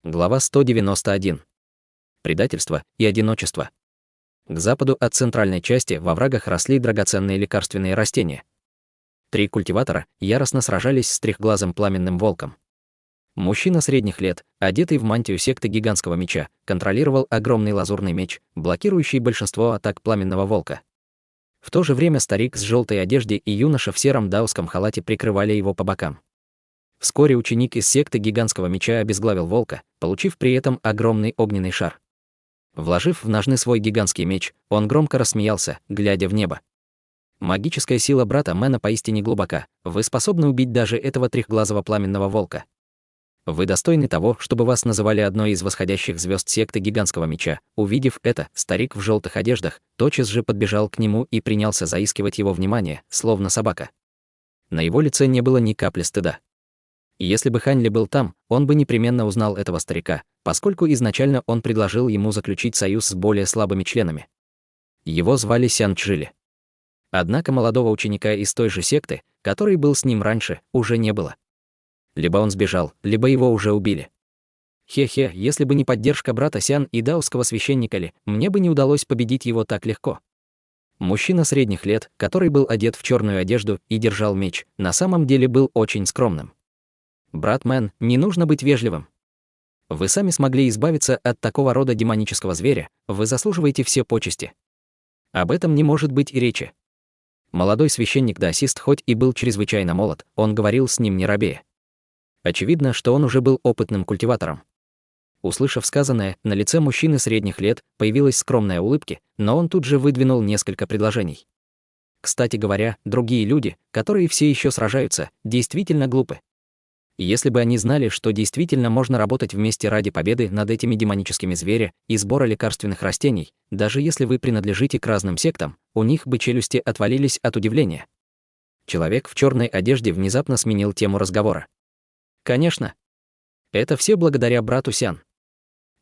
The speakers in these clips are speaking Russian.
Глава 191. Предательство и одиночество. К западу от центральной части во оврагах росли драгоценные лекарственные растения. 3 культиватора яростно сражались с трехглазым пламенным волком. Мужчина средних лет, одетый в мантию секты гигантского меча, контролировал огромный лазурный меч, блокирующий большинство атак пламенного волка. В то же время старик с желтой одеждой и юноша в сером даосском халате прикрывали его по бокам. Вскоре ученик из секты гигантского меча обезглавил волка, получив при этом огромный огненный шар. Вложив в ножны свой гигантский меч, он громко рассмеялся, глядя в небо. Магическая сила брата Мэна поистине глубока, вы способны убить даже этого трехглазого пламенного волка. Вы достойны того, чтобы вас называли одной из восходящих звезд секты гигантского меча. Увидев это, старик в желтых одеждах тотчас же подбежал к нему и принялся заискивать его внимание, словно собака. На его лице не было ни капли стыда. Если бы Хань Ли был там, он бы непременно узнал этого старика, поскольку изначально он предложил ему заключить союз с более слабыми членами. Его звали Сян Чжили. Однако молодого ученика из той же секты, который был с ним раньше, уже не было. Либо он сбежал, либо его уже убили. Хе-хе, если бы не поддержка брата Сян и даосского священника Ли, мне бы не удалось победить его так легко. Мужчина средних лет, который был одет в черную одежду и держал меч, на самом деле был очень скромным. «Брат Мэн, не нужно быть вежливым. Вы сами смогли избавиться от такого рода демонического зверя, вы заслуживаете все почести. Об этом не может быть и речи». Молодой священник-даосист хоть и был чрезвычайно молод, он говорил с ним не робея. Очевидно, что он уже был опытным культиватором. Услышав сказанное, на лице мужчины средних лет появилась скромная улыбка, но он тут же выдвинул несколько предложений. Кстати говоря, другие люди, которые все еще сражаются, действительно глупы. Если бы они знали, что действительно можно работать вместе ради победы над этими демоническими зверями и сбора лекарственных растений, даже если вы принадлежите к разным сектам, у них бы челюсти отвалились от удивления. Человек в черной одежде внезапно сменил тему разговора. Конечно. Это все благодаря брату Сян.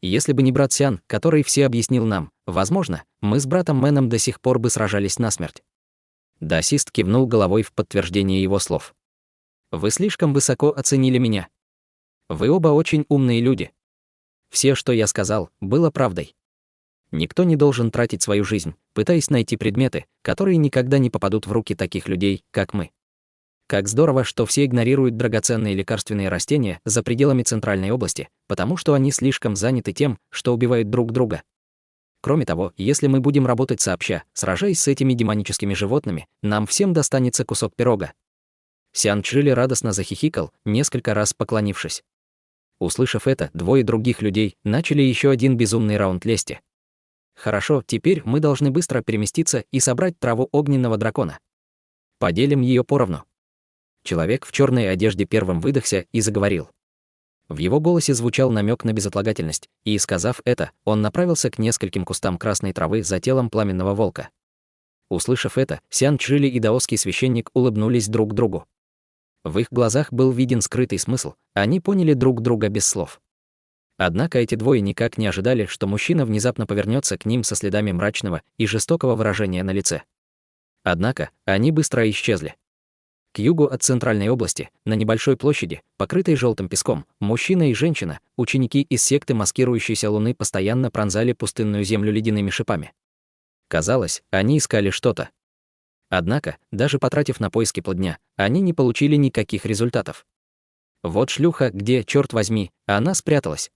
Если бы не брат Сян, который все объяснил нам, возможно, мы с братом Мэном до сих пор бы сражались насмерть. Даосист кивнул головой в подтверждение его слов. Вы слишком высоко оценили меня. Вы оба очень умные люди. Все, что я сказал, было правдой. Никто не должен тратить свою жизнь, пытаясь найти предметы, которые никогда не попадут в руки таких людей, как мы. Как здорово, что все игнорируют драгоценные лекарственные растения за пределами Центральной области, потому что они слишком заняты тем, что убивают друг друга. Кроме того, если мы будем работать сообща, сражаясь с этими демоническими животными, нам всем достанется кусок пирога. Сян Чжили радостно захихикал, несколько раз поклонившись. Услышав это, двое других людей начали еще один безумный раунд лести. Хорошо, теперь мы должны быстро переместиться и собрать траву огненного дракона. Поделим ее поровну. Человек в черной одежде первым выдохся и заговорил. В его голосе звучал намек на безотлагательность, и, сказав это, он направился к нескольким кустам красной травы за телом пламенного волка. Услышав это, Сян Чжили и даосский священник улыбнулись друг другу. В их глазах был виден скрытый смысл, они поняли друг друга без слов. Однако эти двое никак не ожидали, что мужчина внезапно повернется к ним со следами мрачного и жестокого выражения на лице. Однако они быстро исчезли. К югу от центральной области, на небольшой площади, покрытой желтым песком, мужчина и женщина, ученики из секты маскирующейся луны, постоянно пронзали пустынную землю ледяными шипами. Казалось, они искали что-то. Однако, даже потратив на поиски полдня, они не получили никаких результатов. Вот шлюха, где, черт возьми, она спряталась.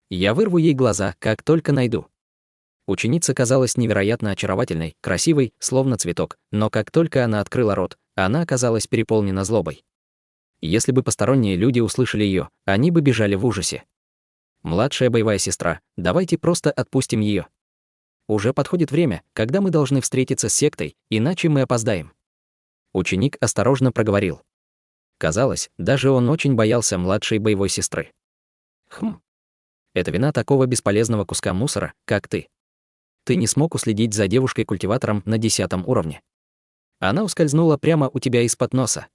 Я вырву ей глаза, как только найду. Ученица казалась невероятно очаровательной, красивой, словно цветок, но как только она открыла рот, она оказалась переполнена злобой. Если бы посторонние люди услышали ее, они бы бежали в ужасе. Младшая боевая сестра, давайте просто отпустим ее. Уже подходит время, когда мы должны встретиться с сектой, иначе мы опоздаем. Ученик осторожно проговорил. Казалось, даже он очень боялся младшей боевой сестры. Это вина такого бесполезного куска мусора, как ты. Ты не смог уследить за девушкой-культиватором на 10 уровне. Она ускользнула прямо у тебя из-под носа.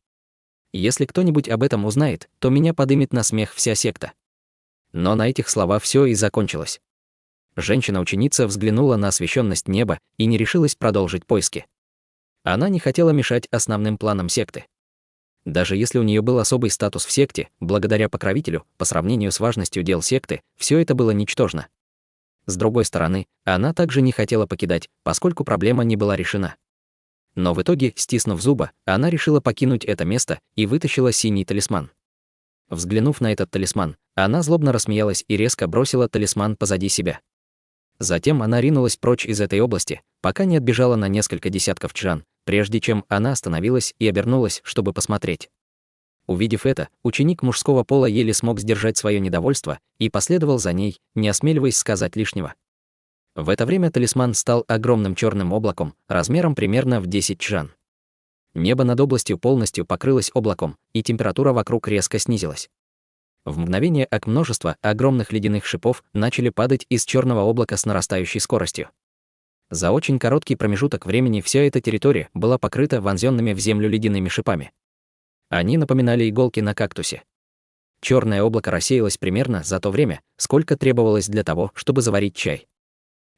Если кто-нибудь об этом узнает, то меня подымет на смех вся секта. Но на этих словах все и закончилось. Женщина-ученица взглянула на освещенность неба и не решилась продолжить поиски. Она не хотела мешать основным планам секты. Даже если у нее был особый статус в секте, благодаря покровителю, по сравнению с важностью дел секты, все это было ничтожно. С другой стороны, она также не хотела покидать, поскольку проблема не была решена. Но в итоге, стиснув зубы, она решила покинуть это место и вытащила синий талисман. Взглянув на этот талисман, она злобно рассмеялась и резко бросила талисман позади себя. Затем она ринулась прочь из этой области, пока не отбежала на несколько десятков чжан, прежде чем она остановилась и обернулась, чтобы посмотреть. Увидев это, ученик мужского пола еле смог сдержать свое недовольство и последовал за ней, не осмеливаясь сказать лишнего. В это время талисман стал огромным черным облаком, размером примерно в 10 чжан. Небо над областью полностью покрылось облаком, и температура вокруг резко снизилась. В мгновение ока множество огромных ледяных шипов начали падать из черного облака с нарастающей скоростью. За очень короткий промежуток времени вся эта территория была покрыта вонзенными в землю ледяными шипами. Они напоминали иголки на кактусе. Черное облако рассеялось примерно за то время, сколько требовалось для того, чтобы заварить чай.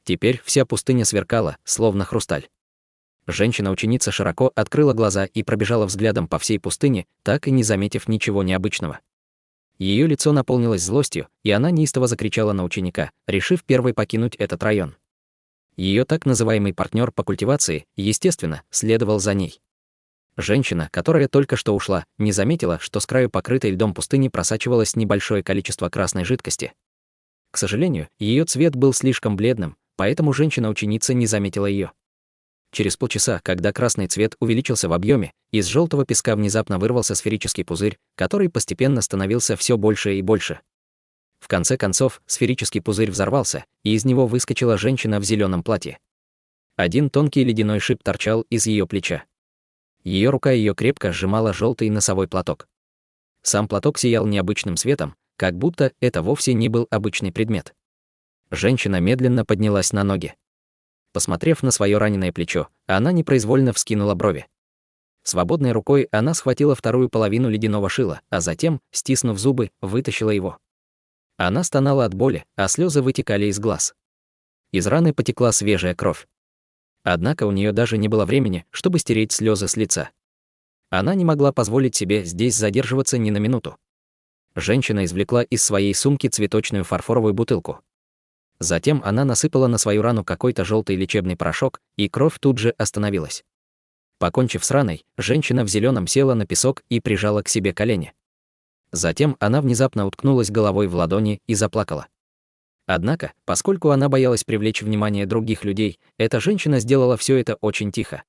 Теперь вся пустыня сверкала, словно хрусталь. Женщина-ученица широко открыла глаза и пробежала взглядом по всей пустыне, так и не заметив ничего необычного. Ее лицо наполнилось злостью, и она неистово закричала на ученика, решив первой покинуть этот район. Ее так называемый партнер по культивации, естественно, следовал за ней. Женщина, которая только что ушла, не заметила, что с краю покрытой льдом пустыни просачивалось небольшое количество красной жидкости. К сожалению, ее цвет был слишком бледным, поэтому женщина-ученица не заметила ее. Через полчаса, когда красный цвет увеличился в объеме, из желтого песка внезапно вырвался сферический пузырь, который постепенно становился все больше и больше. В конце концов, сферический пузырь взорвался, и из него выскочила женщина в зеленом платье. Один тонкий ледяной шип торчал из ее плеча. Ее рука ее крепко сжимала желтый носовой платок. Сам платок сиял необычным светом, как будто это вовсе не был обычный предмет. Женщина медленно поднялась на ноги. Посмотрев на свое раненое плечо, она непроизвольно вскинула брови. Свободной рукой она схватила вторую половину ледяного шила, а затем, стиснув зубы, вытащила его. Она стонала от боли, а слезы вытекали из глаз. Из раны потекла свежая кровь. Однако у нее даже не было времени, чтобы стереть слезы с лица. Она не могла позволить себе здесь задерживаться ни на минуту. Женщина извлекла из своей сумки цветочную фарфоровую бутылку. Затем она насыпала на свою рану какой-то желтый лечебный порошок, и кровь тут же остановилась. Покончив с раной, женщина в зеленом села на песок и прижала к себе колени. Затем она внезапно уткнулась головой в ладони и заплакала. Однако, поскольку она боялась привлечь внимание других людей, эта женщина сделала все это очень тихо.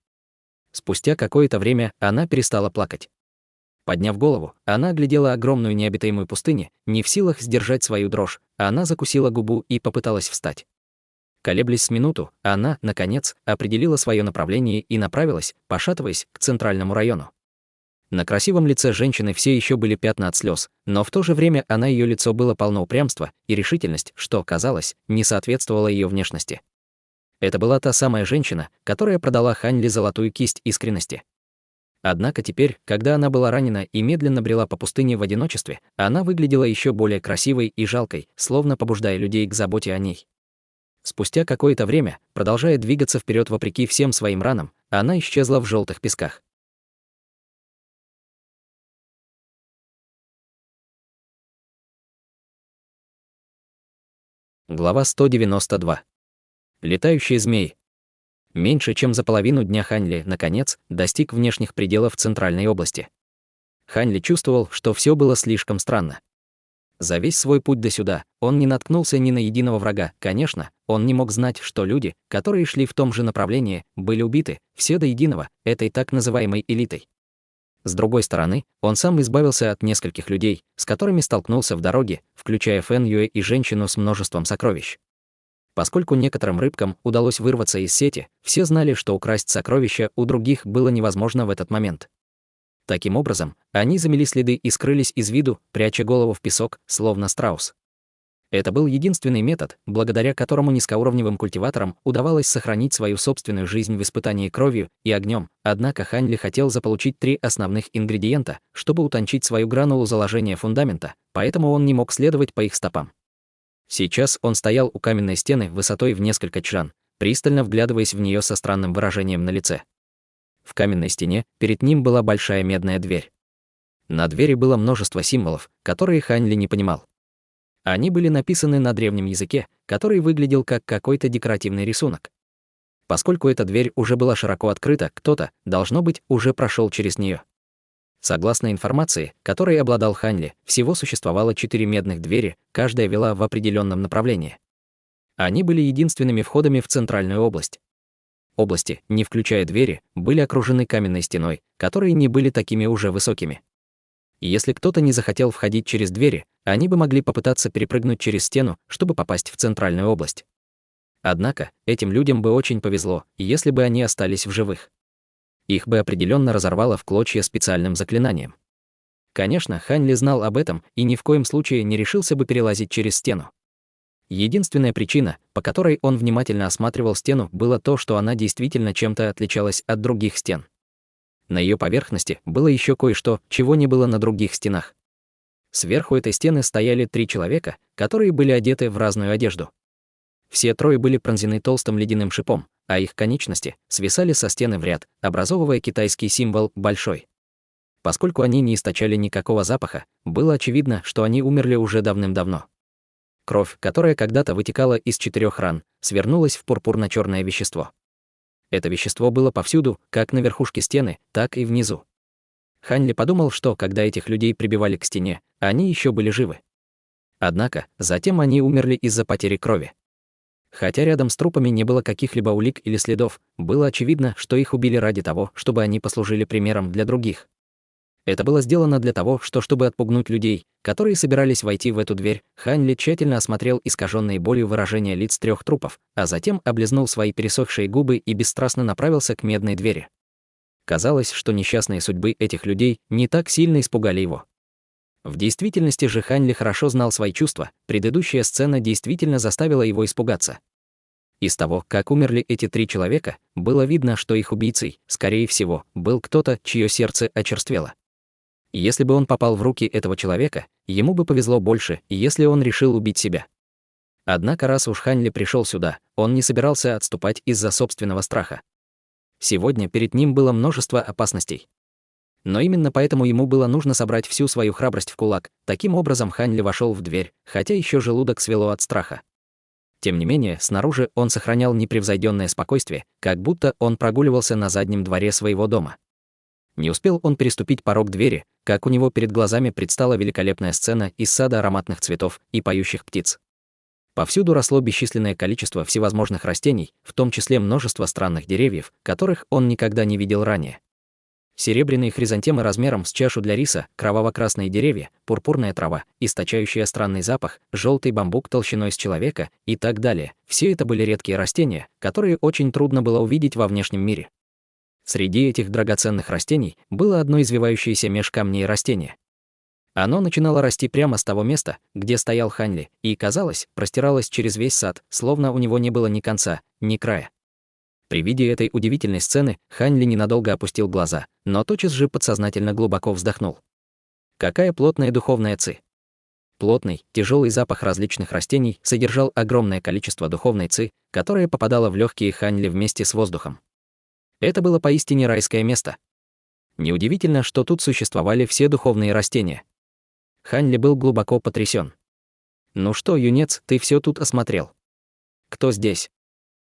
Спустя какое-то время она перестала плакать. Подняв голову, она оглядела огромную необитаемую пустыню, не в силах сдержать свою дрожь, она закусила губу и попыталась встать. Колеблясь с минуту, она, наконец, определила свое направление и направилась, пошатываясь, к центральному району. На красивом лице женщины все еще были пятна от слез, но в то же время ее лицо было полно упрямства и решительность, что, казалось, не соответствовало ее внешности. Это была та самая женщина, которая продала Хань Ли золотую кисть искренности. Однако теперь, когда она была ранена и медленно брела по пустыне в одиночестве, она выглядела еще более красивой и жалкой, словно побуждая людей к заботе о ней. Спустя какое-то время, продолжая двигаться вперед вопреки всем своим ранам, она исчезла в желтых песках. Глава 192. Летающие змеи. Меньше чем за половину дня Хань Ли, наконец, достиг внешних пределов центральной области. Хань Ли чувствовал, что все было слишком странно. За весь свой путь до сюда он не наткнулся ни на единого врага. Конечно, он не мог знать, что люди, которые шли в том же направлении, были убиты, все до единого, этой так называемой элитой. С другой стороны, он сам избавился от нескольких людей, с которыми столкнулся в дороге, включая Фэн Юэ и женщину с множеством сокровищ. Поскольку некоторым рыбкам удалось вырваться из сети, все знали, что украсть сокровища у других было невозможно в этот момент. Таким образом, они замели следы и скрылись из виду, пряча голову в песок, словно страус. Это был единственный метод, благодаря которому низкоуровневым культиваторам удавалось сохранить свою собственную жизнь в испытании кровью и огнем. Однако Хань Ли хотел заполучить 3 основных ингредиента, чтобы утончить свою гранулу заложения фундамента, поэтому он не мог следовать по их стопам. Сейчас он стоял у каменной стены высотой в несколько чжан, пристально вглядываясь в нее со странным выражением на лице. В каменной стене перед ним была большая медная дверь. На двери было множество символов, которые Хань Ли не понимал. Они были написаны на древнем языке, который выглядел как какой-то декоративный рисунок. Поскольку эта дверь уже была широко открыта, кто-то, должно быть, уже прошел через нее. Согласно информации, которой обладал Хань Ли, всего существовало 4 медных двери, каждая вела в определенном направлении. Они были единственными входами в центральную область. Области, не включая двери, были окружены каменной стеной, которые не были такими уже высокими. И если кто-то не захотел входить через двери, они бы могли попытаться перепрыгнуть через стену, чтобы попасть в центральную область. Однако, этим людям бы очень повезло, если бы они остались в живых. Их бы определенно разорвало в клочья специальным заклинанием. Конечно, Хань Ли знал об этом и ни в коем случае не решился бы перелазить через стену. Единственная причина, по которой он внимательно осматривал стену, было то, что она действительно чем-то отличалась от других стен. На ее поверхности было еще кое-что, чего не было на других стенах. Сверху этой стены стояли 3 человека, которые были одеты в разную одежду. Все 3 были пронзены толстым ледяным шипом, а их конечности свисали со стены в ряд, образовывая китайский символ «большой». Поскольку они не источали никакого запаха, было очевидно, что они умерли уже давным-давно. Кровь, которая когда-то вытекала из 4 ран, свернулась в пурпурно-черное вещество. Это вещество было повсюду, как на верхушке стены, так и внизу. Хань Ли подумал, что когда этих людей прибивали к стене, они еще были живы. Однако, затем они умерли из-за потери крови. Хотя рядом с трупами не было каких-либо улик или следов, было очевидно, что их убили ради того, чтобы они послужили примером для других. Это было сделано для того, чтобы отпугнуть людей, которые собирались войти в эту дверь. Хань Ли тщательно осмотрел искаженные болью выражения лиц 3 трупов, а затем облизнул свои пересохшие губы и бесстрастно направился к медной двери. Казалось, что несчастные судьбы этих людей не так сильно испугали его. В действительности же Хань Ли хорошо знал свои чувства, предыдущая сцена действительно заставила его испугаться. Из того, как умерли эти 3 человека, было видно, что их убийцей, скорее всего, был кто-то, чье сердце очерствело. Если бы он попал в руки этого человека, ему бы повезло больше, если он решил убить себя. Однако раз уж Хань Ли пришел сюда, он не собирался отступать из-за собственного страха. Сегодня перед ним было множество опасностей. Но именно поэтому ему было нужно собрать всю свою храбрость в кулак. Таким образом Хань Ли вошел в дверь, хотя еще желудок свело от страха. Тем не менее, снаружи он сохранял непревзойденное спокойствие, как будто он прогуливался на заднем дворе своего дома. Не успел он переступить порог двери, как у него перед глазами предстала великолепная сцена из сада ароматных цветов и поющих птиц. Повсюду росло бесчисленное количество всевозможных растений, в том числе множество странных деревьев, которых он никогда не видел ранее. Серебряные хризантемы размером с чашу для риса, кроваво-красные деревья, пурпурная трава, источающая странный запах, желтый бамбук толщиной с человека и так далее. Все это были редкие растения, которые очень трудно было увидеть во внешнем мире. Среди этих драгоценных растений было одно извивающееся меж камней растение. Оно начинало расти прямо с того места, где стоял Хань Ли, и, казалось, простиралось через весь сад, словно у него не было ни конца, ни края. При виде этой удивительной сцены Хань Ли ненадолго опустил глаза, но тотчас же подсознательно глубоко вздохнул. Какая плотная духовная ци! Плотный, тяжелый запах различных растений содержал огромное количество духовной ци, которая попадала в легкие Хань Ли вместе с воздухом. Это было поистине райское место. Неудивительно, что тут существовали все духовные растения. Хань Ли был глубоко потрясен. «Ну что, юнец, ты все тут осмотрел? Кто здесь?»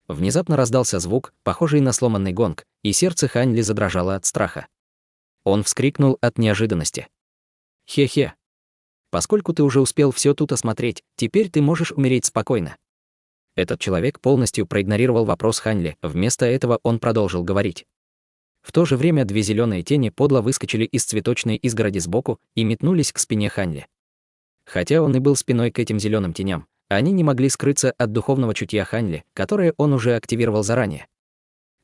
Внезапно раздался звук, похожий на сломанный гонг, и сердце Хань Ли задрожало от страха. Он вскрикнул от неожиданности. «Хе-хе. Поскольку ты уже успел все тут осмотреть, теперь ты можешь умереть спокойно». Этот человек полностью проигнорировал вопрос Хань Ли, вместо этого он продолжил говорить. В то же время 2 зеленые тени подло выскочили из цветочной изгороди сбоку и метнулись к спине Хань Ли. Хотя он и был спиной к этим зеленым теням, они не могли скрыться от духовного чутья Хань Ли, которое он уже активировал заранее.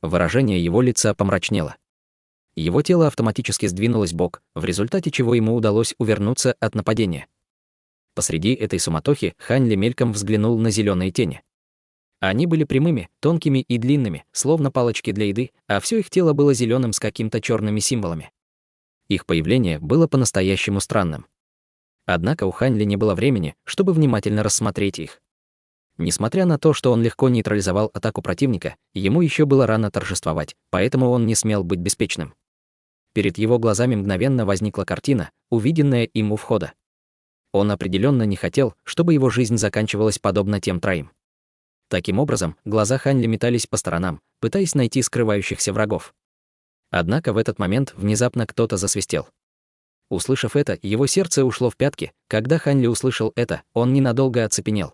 Выражение его лица помрачнело. Его тело автоматически сдвинулось бок, в результате чего ему удалось увернуться от нападения. Посреди этой суматохи Хань Ли мельком взглянул на зеленые тени. Они были прямыми, тонкими и длинными, словно палочки для еды, а все их тело было зеленым с какими-то черными символами. Их появление было по-настоящему странным. Однако у Хань Ли не было времени, чтобы внимательно рассмотреть их. Несмотря на то, что он легко нейтрализовал атаку противника, ему еще было рано торжествовать, поэтому он не смел быть беспечным. перед его глазами мгновенно возникла картина, увиденная им у входа. Он определенно не хотел, чтобы его жизнь заканчивалась подобно тем троим. Таким образом, глаза Ханьли метались по сторонам, пытаясь найти скрывающихся врагов. Однако в этот момент внезапно кто-то засвистел. Услышав это, его сердце ушло в пятки. Когда Ханьли услышал это, он ненадолго оцепенел.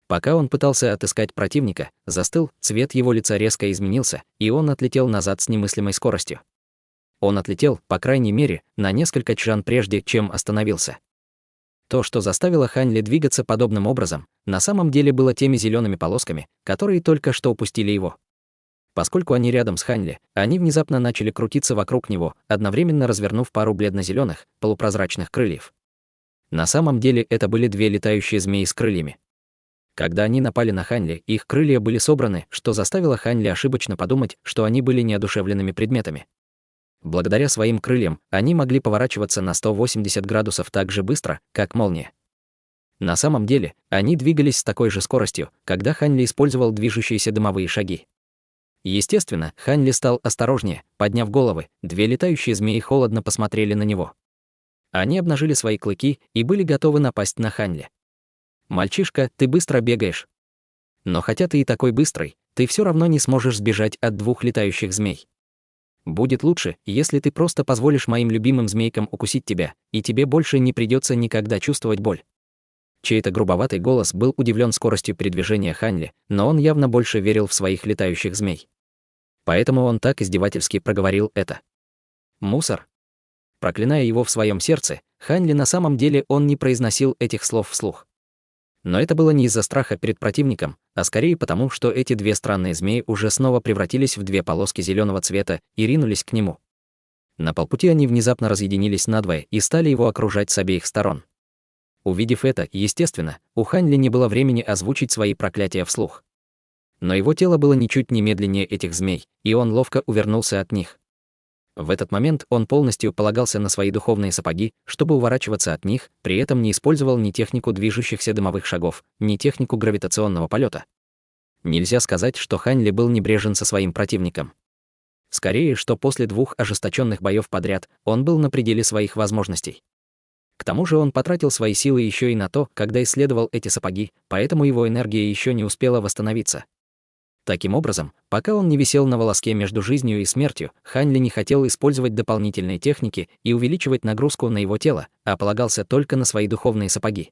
Пока он пытался отыскать противника, застыл, цвет его лица резко изменился, и он отлетел назад с немыслимой скоростью. Он отлетел, по крайней мере, на несколько чжан прежде, чем остановился. То, что заставило Ханьли двигаться подобным образом, на самом деле было теми зелеными полосками, которые только что упустили его. Поскольку они рядом с Ханьли, они внезапно начали крутиться вокруг него, одновременно развернув пару бледно-зеленых, полупрозрачных крыльев. На самом деле это были две летающие змеи с крыльями. Когда они напали на Ханьли, их крылья были собраны, что заставило Ханьли ошибочно подумать, что они были неодушевленными предметами. Благодаря своим крыльям они могли поворачиваться на 180 градусов так же быстро, как молния. На самом деле, они двигались с такой же скоростью, когда Ханьли использовал движущиеся дымовые шаги. Естественно, Ханьли стал осторожнее, подняв головы, две летающие змеи холодно посмотрели на него. Они обнажили свои клыки и были готовы напасть на Ханьли. «Мальчишка, ты быстро бегаешь. Но хотя ты и такой быстрый, ты все равно не сможешь сбежать от двух летающих змей. Будет лучше, если ты просто позволишь моим любимым змейкам укусить тебя, и тебе больше не придется никогда чувствовать боль». Чей-то грубоватый голос был удивлен скоростью передвижения Ханьли, но он явно больше верил в своих летающих змей. Поэтому он так издевательски проговорил это. «Мусор». Проклиная его в своем сердце, Ханьли на самом деле он не произносил этих слов вслух. Но это было не из-за страха перед противником, а скорее потому, что эти две странные змеи уже снова превратились в две полоски зеленого цвета и ринулись к нему. На полпути они внезапно разъединились надвое и стали его окружать с обеих сторон. Увидев это, естественно, у Ханьли не было времени озвучить свои проклятия вслух. Но его тело было ничуть не медленнее этих змей, и он ловко увернулся от них. В этот момент он полностью полагался на свои духовные сапоги, чтобы уворачиваться от них, при этом не использовал ни технику движущихся дымовых шагов, ни технику гравитационного полета. Нельзя сказать, что Ханьли был небрежен со своим противником. Скорее, что после двух ожесточенных боев подряд он был на пределе своих возможностей. К тому же он потратил свои силы еще и на то, когда исследовал эти сапоги, поэтому его энергия еще не успела восстановиться. Таким образом, пока он не висел на волоске между жизнью и смертью, Ханьли не хотел использовать дополнительные техники и увеличивать нагрузку на его тело, а полагался только на свои духовные сапоги.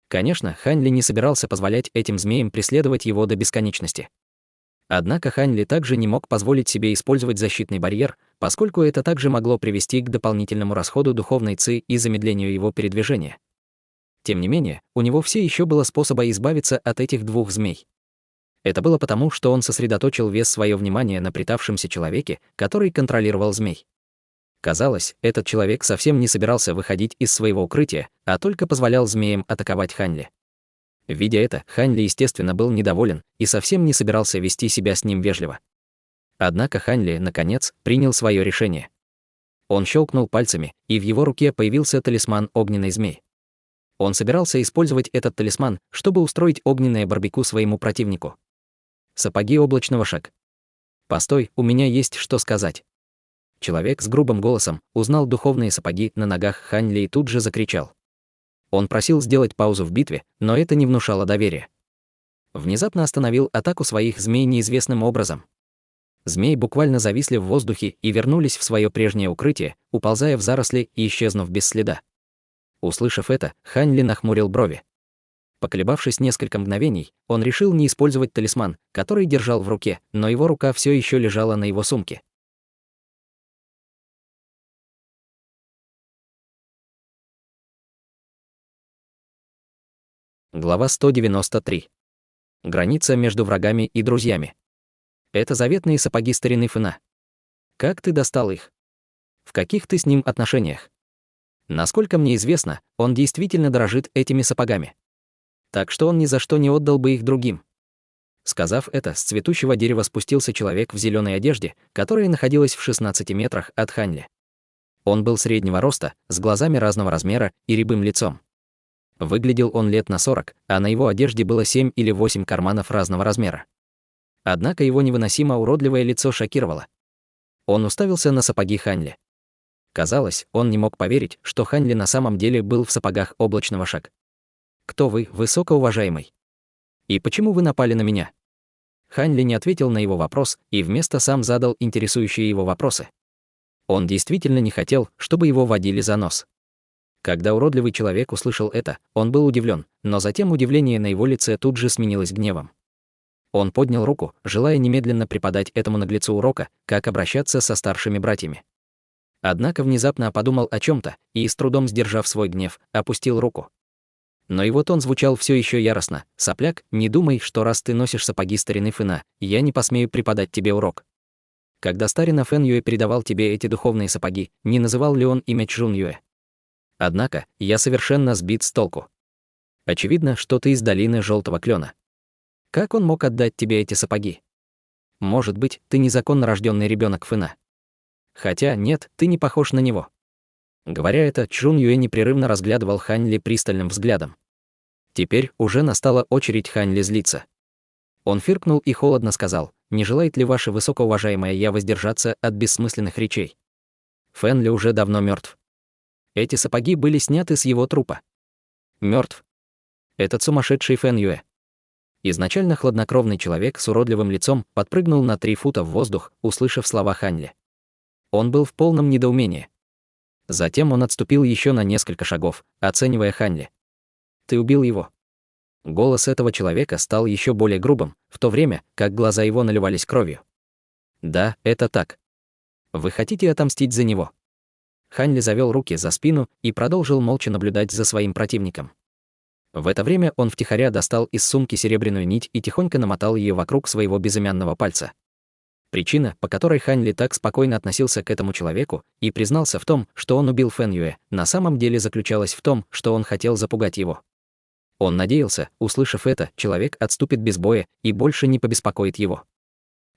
Конечно, Ханьли не собирался позволять этим змеям преследовать его до бесконечности. Однако Ханьли также не мог позволить себе использовать защитный барьер, поскольку это также могло привести к дополнительному расходу духовной ци и замедлению его передвижения. Тем не менее, у него все еще было способа избавиться от этих двух змей. Это было потому, что он сосредоточил весь свое внимание на притавшемся человеке, который контролировал змей. Казалось, этот человек совсем не собирался выходить из своего укрытия, а только позволял змеям атаковать Ханьли. Видя это, Ханьли, естественно, был недоволен и совсем не собирался вести себя с ним вежливо. Однако Ханьли, наконец, принял свое решение. Он щелкнул пальцами, и в его руке появился талисман огненной змеи. Он собирался использовать этот талисман, чтобы устроить огненное барбекю своему противнику. Сапоги облачного шаг. «Постой, у меня есть что сказать». Человек с грубым голосом узнал духовные сапоги на ногах Ханьли и тут же закричал. Он просил сделать паузу в битве, но это не внушало доверия. Внезапно остановил атаку своих змей неизвестным образом. Змеи буквально зависли в воздухе и вернулись в свое прежнее укрытие, уползая в заросли и исчезнув без следа. Услышав это, Ханьли нахмурил брови. Поколебавшись несколько мгновений, он решил не использовать талисман, который держал в руке, но его рука все еще лежала на его сумке. Глава 193. Граница между врагами и друзьями. Это заветные сапоги старины Фына. Как ты достал их? В каких ты с ним отношениях? Насколько мне известно, он действительно дорожит этими сапогами. Так что он ни за что не отдал бы их другим. Сказав это, с цветущего дерева спустился человек в зеленой одежде, которая находилась в 16 метрах от Ханьли. Он был среднего роста, с глазами разного размера и рябым лицом. Выглядел он лет на 40, а на его одежде было 7 или 8 карманов разного размера. Однако его невыносимо уродливое лицо шокировало. Он уставился на сапоги Ханьли. Казалось, он не мог поверить, что Хань Ли на самом деле был в сапогах облачного шаг. «Кто вы, высокоуважаемый? И почему вы напали на меня?» Хань Ли не ответил на его вопрос и вместо сам задал интересующие его вопросы. Он действительно не хотел, чтобы его водили за нос. Когда уродливый человек услышал это, он был удивлен, но затем удивление на его лице тут же сменилось гневом. Он поднял руку, желая немедленно преподать этому наглецу урока, как обращаться со старшими братьями. Однако внезапно подумал о чем-то и, с трудом сдержав свой гнев, опустил руку. Но его тон звучал все еще яростно. «Сопляк, не думай, что раз ты носишь сапоги старины Фэна, я не посмею преподать тебе урок. Когда старина Фэн Юэ передавал тебе эти духовные сапоги, не называл ли он имя Чжун Юэ? Однако, я совершенно сбит с толку. Очевидно, что ты из долины Желтого Клена. Как он мог отдать тебе эти сапоги? Может быть, ты незаконно рожденный ребенок Фэна. Хотя нет, ты не похож на него». Говоря это, Чжун Юэ непрерывно разглядывал Хань Ли пристальным взглядом. Теперь уже настала очередь Хань Ли злиться. Он фыркнул и холодно сказал: «Не желает ли ваше высокоуважаемое я воздержаться от бессмысленных речей? Фэн Ли уже давно мертв. Эти сапоги были сняты с его трупа. Мертв. Этот сумасшедший Фэн Юэ». Изначально хладнокровный человек с уродливым лицом подпрыгнул на 3 фута в воздух, услышав слова Хань Ли. Он был в полном недоумении. Затем он отступил еще на несколько шагов, оценивая Хань Ли. «Ты убил его?» Голос этого человека стал еще более грубым, в то время как глаза его наливались кровью. «Да, это так. Вы хотите отомстить за него?» Хань Ли завел руки за спину и продолжил молча наблюдать за своим противником. В это время он втихаря достал из сумки серебряную нить и тихонько намотал ее вокруг своего безымянного пальца. Причина, по которой Хань Ли так спокойно относился к этому человеку и признался в том, что он убил Фэн Юэ, на самом деле заключалась в том, что он хотел запугать его. Он надеялся, услышав это, человек отступит без боя и больше не побеспокоит его.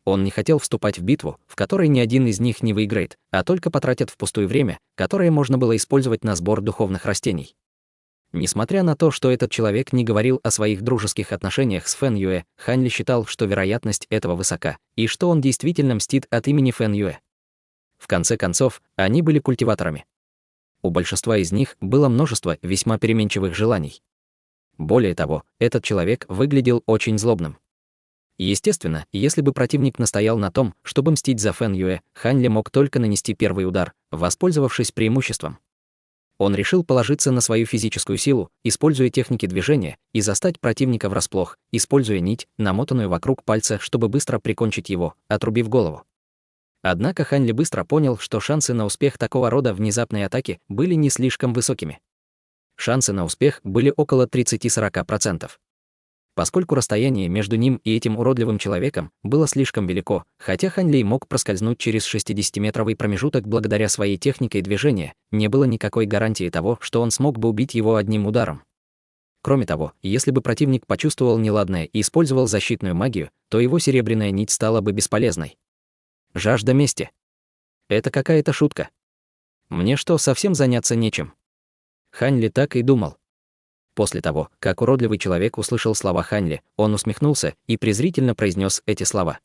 Он не хотел вступать в битву, в которой ни один из них не выиграет, а только потратят впустую время, которое можно было использовать на сбор духовных растений. Несмотря на то, что этот человек не говорил о своих дружеских отношениях с Фэн Юэ, Хань Ли считал, что вероятность этого высока, и что он действительно мстит от имени Фэн Юэ. В конце концов, они были культиваторами. У большинства из них было множество весьма переменчивых желаний. Более того, этот человек выглядел очень злобным. Естественно, если бы противник настоял на том, чтобы мстить за Фэн Юэ, Хань Ли мог только нанести первый удар, воспользовавшись преимуществом. Он решил положиться на свою физическую силу, используя техники движения, и застать противника врасплох, используя нить, намотанную вокруг пальца, чтобы быстро прикончить его, отрубив голову. Однако Хань Ли быстро понял, что шансы на успех такого рода внезапной атаки были не слишком высокими. Шансы на успех были около 30-40%. Поскольку расстояние между ним и этим уродливым человеком было слишком велико, хотя Хань Ли мог проскользнуть через 60-метровый промежуток благодаря своей технике движения, не было никакой гарантии того, что он смог бы убить его одним ударом. Кроме того, если бы противник почувствовал неладное и использовал защитную магию, то его серебряная нить стала бы бесполезной. Жажда мести. Это какая-то шутка. Мне что, совсем заняться нечем? Хань Ли так и думал. После того, как уродливый человек услышал слова Хань Ли, он усмехнулся и презрительно произнес эти слова.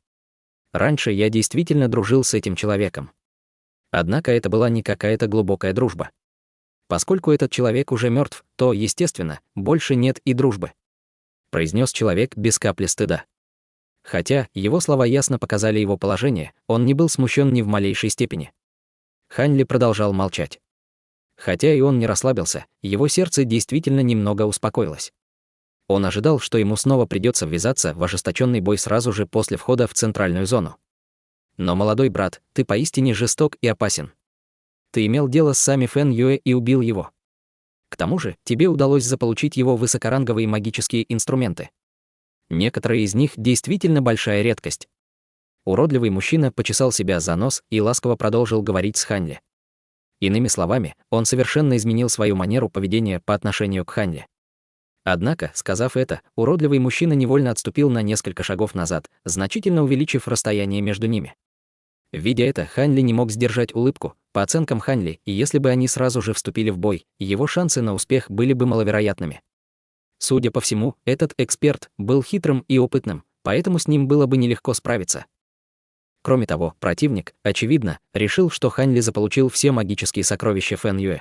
«Раньше я действительно дружил с этим человеком. Однако это была не какая-то глубокая дружба. Поскольку этот человек уже мертв, то, естественно, больше нет и дружбы», произнес человек без капли стыда. Хотя его слова ясно показали его положение, он не был смущен ни в малейшей степени. Хань Ли продолжал молчать. Хотя и он не расслабился, его сердце действительно немного успокоилось. Он ожидал, что ему снова придется ввязаться в ожесточенный бой сразу же после входа в центральную зону. Но, молодой брат, ты поистине жесток и опасен. Ты имел дело с Сами Фэн Юэ и убил его. К тому же, тебе удалось заполучить его высокоранговые магические инструменты. Некоторые из них действительно большая редкость. Уродливый мужчина почесал себя за нос и ласково продолжил говорить с Хань Ли. Иными словами, он совершенно изменил свою манеру поведения по отношению к Хань Ли. Однако, сказав это, уродливый мужчина невольно отступил на несколько шагов назад, значительно увеличив расстояние между ними. Видя это, Хань Ли не мог сдержать улыбку. По оценкам Хань Ли, и если бы они сразу же вступили в бой, его шансы на успех были бы маловероятными. Судя по всему, этот эксперт был хитрым и опытным, поэтому с ним было бы нелегко справиться. Кроме того, противник, очевидно, решил, что Хань Ли заполучил все магические сокровища Фэн Юэ.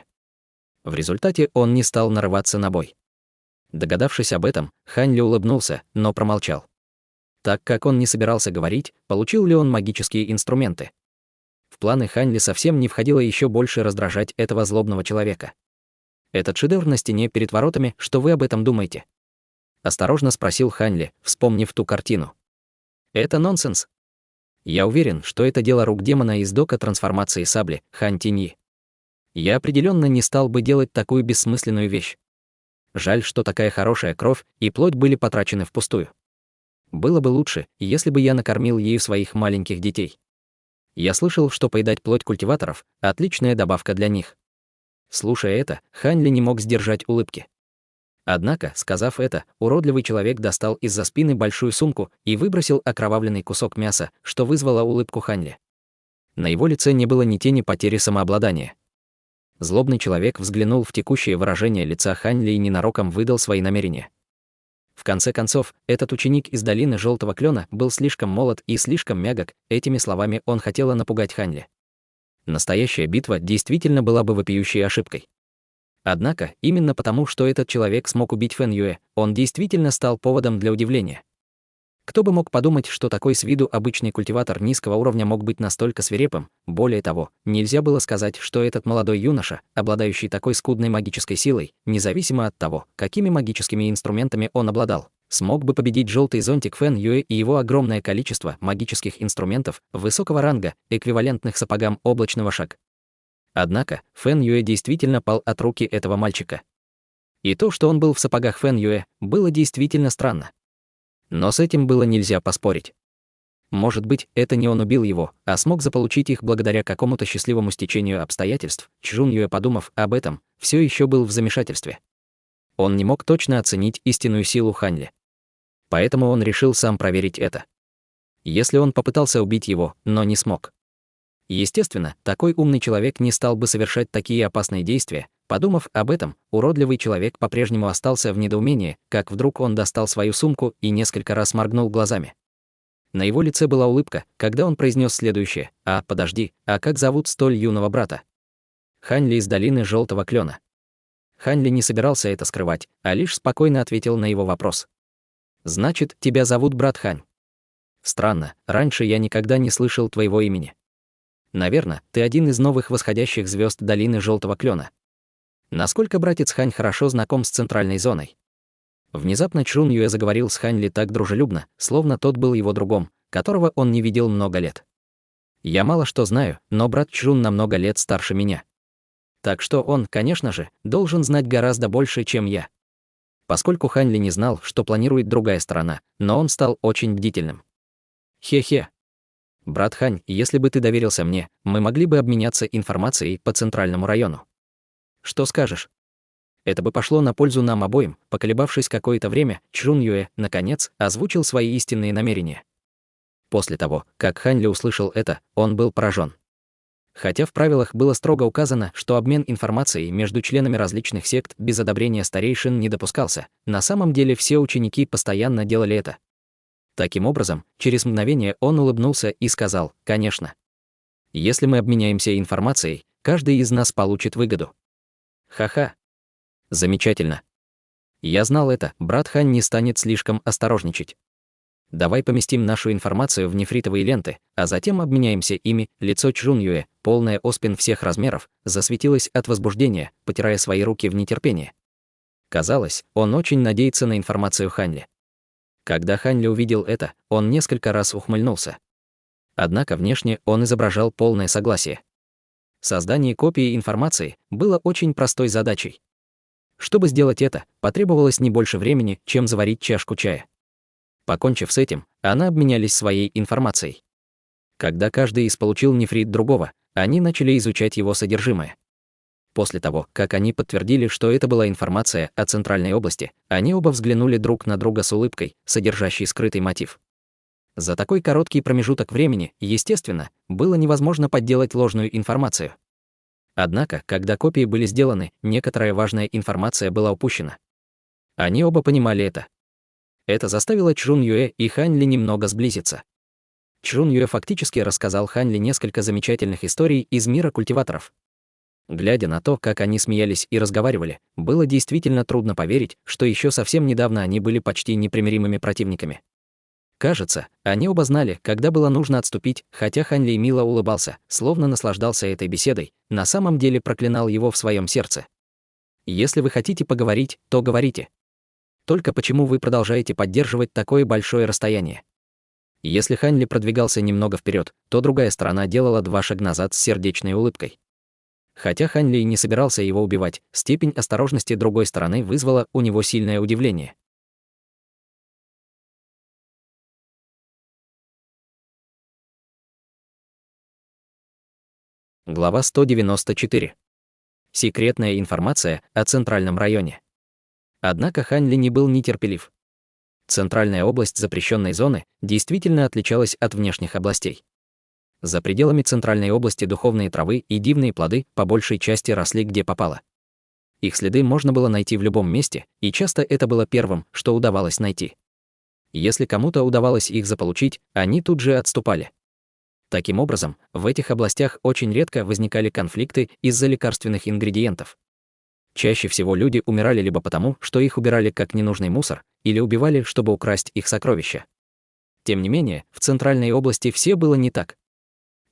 В результате он не стал нарываться на бой. Догадавшись об этом, Хань Ли улыбнулся, но промолчал. Так как он не собирался говорить, получил ли он магические инструменты. В планы Хань Ли совсем не входило еще больше раздражать этого злобного человека. «Этот шедевр на стене перед воротами, что вы об этом думаете?» Осторожно спросил Хань Ли, вспомнив ту картину. «Это нонсенс. Я уверен, что это дело рук демона из дока трансформации сабли, Хань Тиньи. Я определенно не стал бы делать такую бессмысленную вещь. Жаль, что такая хорошая кровь и плоть были потрачены впустую. Было бы лучше, если бы я накормил ею своих маленьких детей. Я слышал, что поедать плоть культиваторов – отличная добавка для них». Слушая это, Хань Ли не мог сдержать улыбки. Однако, сказав это, уродливый человек достал из-за спины большую сумку и выбросил окровавленный кусок мяса, что вызвало улыбку Хань Ли. На его лице не было ни тени потери самообладания. Злобный человек взглянул в текущее выражение лица Хань Ли и ненароком выдал свои намерения. В конце концов, этот ученик из долины Желтого Клена был слишком молод и слишком мягок, этими словами он хотел напугать Хань Ли. Настоящая битва действительно была бы вопиющей ошибкой. Однако, именно потому, что этот человек смог убить Фэн Юэ, он действительно стал поводом для удивления. Кто бы мог подумать, что такой с виду обычный культиватор низкого уровня мог быть настолько свирепым? Более того, нельзя было сказать, что этот молодой юноша, обладающий такой скудной магической силой, независимо от того, какими магическими инструментами он обладал, смог бы победить желтый зонтик Фэн Юэ и его огромное количество магических инструментов высокого ранга, эквивалентных сапогам облачного шаг. Однако, Фэн Юэ действительно пал от руки этого мальчика. И то, что он был в сапогах Фэн Юэ, было действительно странно. Но с этим было нельзя поспорить. Может быть, это не он убил его, а смог заполучить их благодаря какому-то счастливому стечению обстоятельств. Чжун Юэ, подумав об этом, все еще был в замешательстве. Он не мог точно оценить истинную силу Хань Ли. Поэтому он решил сам проверить это. Если он попытался убить его, но не смог. Естественно, такой умный человек не стал бы совершать такие опасные действия. Подумав об этом, уродливый человек по-прежнему остался в недоумении, как вдруг он достал свою сумку и несколько раз моргнул глазами. На его лице была улыбка, когда он произнес следующее: подожди, а как зовут столь юного брата?» «Хань Ли из долины Желтого Клена». Хань Ли не собирался это скрывать, а лишь спокойно ответил на его вопрос. «Значит, тебя зовут брат Хань. Странно, раньше я никогда не слышал твоего имени. Наверное, ты один из новых восходящих звезд долины Желтого Клена. Насколько братец Хань хорошо знаком с центральной зоной?» Внезапно Чжун Юэ заговорил с Хань Ли так дружелюбно, словно тот был его другом, которого он не видел много лет. «Я мало что знаю, но брат Чжун на много лет старше меня. Так что он, конечно же, должен знать гораздо больше, чем я». Поскольку Хань Ли не знал, что планирует другая сторона, но он стал очень бдительным. «Хе-хе. Брат Хань, если бы ты доверился мне, мы могли бы обменяться информацией по центральному району. Что скажешь?» Это бы пошло на пользу нам обоим. Поколебавшись какое-то время, Чжун Юэ, наконец, озвучил свои истинные намерения. После того, как Хань Ли услышал это, он был поражен. Хотя в правилах было строго указано, что обмен информацией между членами различных сект без одобрения старейшин не допускался, на самом деле все ученики постоянно делали это. Таким образом, через мгновение он улыбнулся и сказал: «Конечно. Если мы обменяемся информацией, каждый из нас получит выгоду». Ха-ха. Замечательно. Я знал это, брат Хань не станет слишком осторожничать. Давай поместим нашу информацию в нефритовые ленты, а затем обменяемся ими. Лицо Чжун Юэ, полное оспин всех размеров, засветилось от возбуждения, потирая свои руки в нетерпении. Казалось, он очень надеется на информацию Хань Ли. Когда Хань Ли увидел это, он несколько раз ухмыльнулся. Однако внешне он изображал полное согласие. Создание копии информации было очень простой задачей. Чтобы сделать это, потребовалось не больше времени, чем заварить чашку чая. Покончив с этим, они обменялись своей информацией. Когда каждый из получил нефрит другого, они начали изучать его содержимое. После того, как они подтвердили, что это была информация о центральной области, они оба взглянули друг на друга с улыбкой, содержащей скрытый мотив. За такой короткий промежуток времени, естественно, было невозможно подделать ложную информацию. Однако, когда копии были сделаны, некоторая важная информация была упущена. Они оба понимали это. Это заставило Чжун Юэ и Хань Ли немного сблизиться. Чжун Юэ фактически рассказал Хань Ли несколько замечательных историй из мира культиваторов. Глядя на то, как они смеялись и разговаривали, было действительно трудно поверить, что еще совсем недавно они были почти непримиримыми противниками. Кажется, они оба знали, когда было нужно отступить, хотя Хань Ли мило улыбался, словно наслаждался этой беседой, на самом деле проклинал его в своем сердце. Если вы хотите поговорить, то говорите. Только почему вы продолжаете поддерживать такое большое расстояние? Если Хань Ли продвигался немного вперед, то другая сторона делала 2 шага назад с сердечной улыбкой. Хотя Хань Ли не собирался его убивать, степень осторожности другой стороны вызвала у него сильное удивление. Глава 194. Секретная информация о Центральном районе. Однако Хань Ли не был нетерпелив. Центральная область запрещенной зоны действительно отличалась от внешних областей. За пределами Центральной области духовные травы и дивные плоды по большей части росли где попало. Их следы можно было найти в любом месте, и часто это было первым, что удавалось найти. Если кому-то удавалось их заполучить, они тут же отступали. Таким образом, в этих областях очень редко возникали конфликты из-за лекарственных ингредиентов. Чаще всего люди умирали либо потому, что их убирали как ненужный мусор, или убивали, чтобы украсть их сокровища. Тем не менее, в Центральной области все было не так.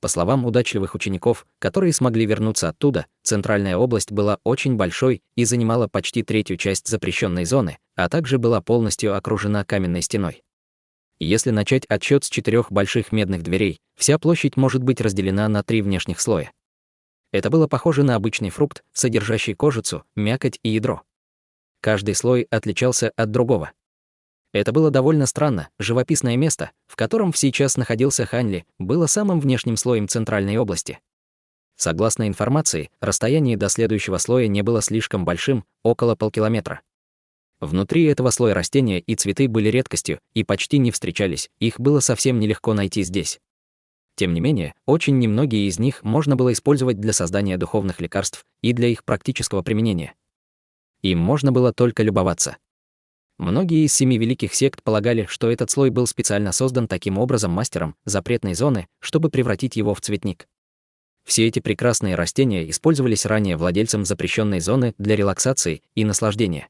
По словам удачливых учеников, которые смогли вернуться оттуда, Центральная область была очень большой и занимала почти 1/3 часть запрещенной зоны, а также была полностью окружена каменной стеной. Если начать отсчет с 4 больших медных дверей, вся площадь может быть разделена на 3 внешних слоя. Это было похоже на обычный фрукт, содержащий кожицу, мякоть и ядро. Каждый слой отличался от другого. Это было довольно странно. Живописное место, в котором сейчас находился Хань Ли, было самым внешним слоем Центральной области. Согласно информации, расстояние до следующего слоя не было слишком большим, около полкилометра. Внутри этого слоя растения и цветы были редкостью и почти не встречались, их было совсем нелегко найти здесь. Тем не менее, очень немногие из них можно было использовать для создания духовных лекарств и для их практического применения. Им можно было только любоваться. Многие из 7 великих сект полагали, что этот слой был специально создан таким образом мастером запретной зоны, чтобы превратить его в цветник. Все эти прекрасные растения использовались ранее владельцем запрещенной зоны для релаксации и наслаждения.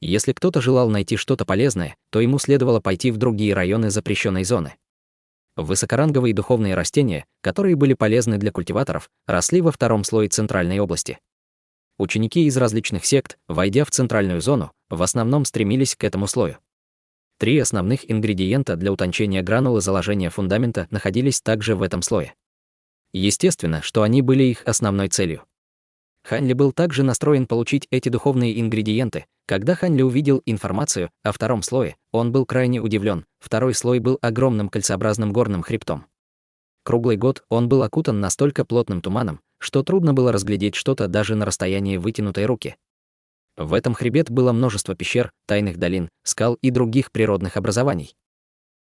Если кто-то желал найти что-то полезное, то ему следовало пойти в другие районы запрещенной зоны. Высокоранговые духовные растения, которые были полезны для культиваторов, росли во 2-м слое Центральной области. Ученики из различных сект, войдя в центральную зону, в основном стремились к этому слою. 3 основных ингредиента для утончения гранулы заложения фундамента находились также в этом слое. Естественно, что они были их основной целью. Хань Ли был также настроен получить эти духовные ингредиенты. Когда Хань Ли увидел информацию о 2-м слое, он был крайне удивлен. 2-й слой был огромным кольцеобразным горным хребтом. Круглый год он был окутан настолько плотным туманом, что трудно было разглядеть что-то даже на расстоянии вытянутой руки. В этом хребет было множество пещер, тайных долин, скал и других природных образований.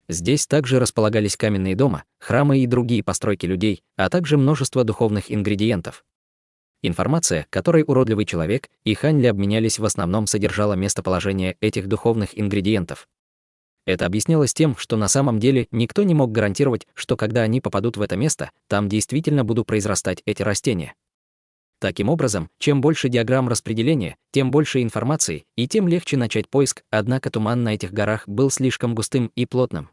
Здесь также располагались каменные дома, храмы и другие постройки людей, а также множество духовных ингредиентов. Информация, которой уродливый человек и Хань Ли обменялись, в основном содержала местоположение этих духовных ингредиентов. Это объяснялось тем, что на самом деле никто не мог гарантировать, что когда они попадут в это место, там действительно будут произрастать эти растения. Таким образом, чем больше диаграмм распределения, тем больше информации, и тем легче начать поиск, однако туман на этих горах был слишком густым и плотным.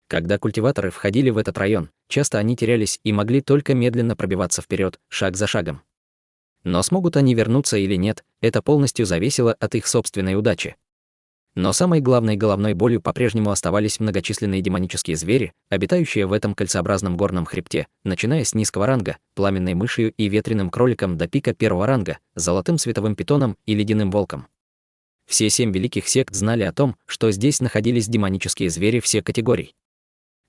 Когда культиваторы входили в этот район, часто они терялись и могли только медленно пробиваться вперед, шаг за шагом. Но смогут они вернуться или нет, это полностью зависело от их собственной удачи. Но самой главной головной болью по-прежнему оставались многочисленные демонические звери, обитающие в этом кольцеобразном горном хребте, начиная с низкого ранга, пламенной мышью и ветреным кроликом до пика 1-го ранга, золотым световым питоном и ледяным волком. Все 7 великих сект знали о том, что здесь находились демонические звери всех категорий.